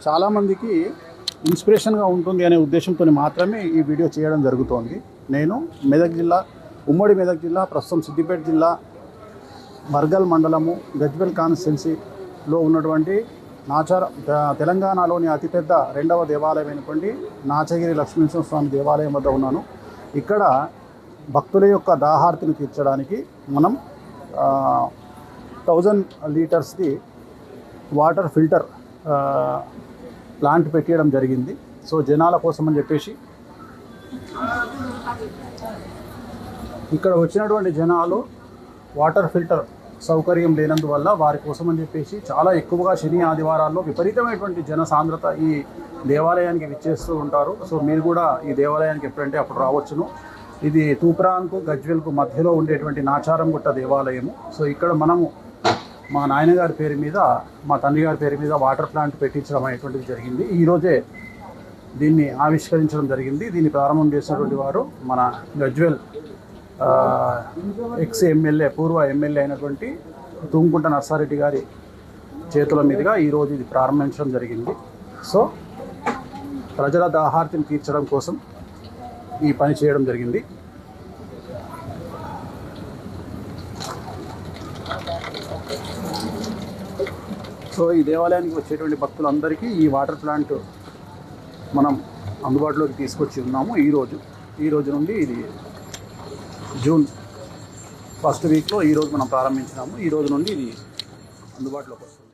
చాలామందికి ఇన్స్పిరేషన్గా ఉంటుంది అనే ఉద్దేశంతో మాత్రమే ఈ వీడియో చేయడం జరుగుతోంది. నేను మెదక్ జిల్లా, ఉమ్మడి మెదక్ జిల్లా, ప్రస్తుతం సిద్దిపేట జిల్లా బర్గల్ మండలము గజ్వేల్ కాన్స్టిట్యున్సీలో ఉన్నటువంటి తెలంగాణలోని అతిపెద్ద రెండవ దేవాలయం అయినటువంటి నాచగిరి లక్ష్మీనరసింహస్వామి దేవాలయం వద్ద ఉన్నాను. ఇక్కడ భక్తుల యొక్క దాహార్తిని తీర్చడానికి మనం 1000 లీటర్స్ది వాటర్ ఫిల్టర్ ప్లాంట్ పెట్టడం జరిగింది. సో జనాల కోసం అని చెప్పేసి ఇక్కడ వచ్చినటువంటి జనాలు వాటర్ ఫిల్టర్ సౌకర్యం లేనందువల్ల వారి కోసం అని చెప్పేసి చాలా ఎక్కువగా శని ఆదివారాల్లో విపరీతమైనటువంటి జన సాంద్రత ఈ దేవాలయానికి విచ్చేస్తూ ఉంటారు. సో మీరు కూడా ఈ దేవాలయానికి ఎప్పుడంటే అప్పుడు రావచ్చును. ఇది తూప్రాన్కు గజ్వేల్కు మధ్యలో ఉండేటువంటి నాచారంగుట్ట దేవాలయము. సో ఇక్కడ మనము మా నాయనగారి పేరు మీద, మా తండ్రి గారి పేరు మీద వాటర్ ప్లాంట్ పెట్టించడం అనేటువంటిది జరిగింది. ఈరోజే దీన్ని ఆవిష్కరించడం జరిగింది. దీన్ని ప్రారంభం చేసినటువంటి వారు మన గజ్వేల్ ఎక్స్ ఎమ్మెల్యే, పూర్వ ఎమ్మెల్యే అయినటువంటి తుంగుంట నర్సారెడ్డి గారి చేతుల మీదుగా ఈరోజు ఇది ప్రారంభించడం జరిగింది. సో ప్రజల దాహార్తిని తీర్చడం కోసం ఈ పని చేయడం జరిగింది. సో ఈ దేవాలయానికి వచ్చేటువంటి భక్తులందరికీ ఈ వాటర్ ప్లాంట్ మనం అందుబాటులోకి తీసుకొచ్చి ఉన్నాము. ఈ రోజు నుండి ఇది జూన్ ఫస్ట్ వీక్లో ఈరోజు మనం ప్రారంభించినాము. ఈ రోజు నుండి ఇది అందుబాటులోకి వస్తుంది.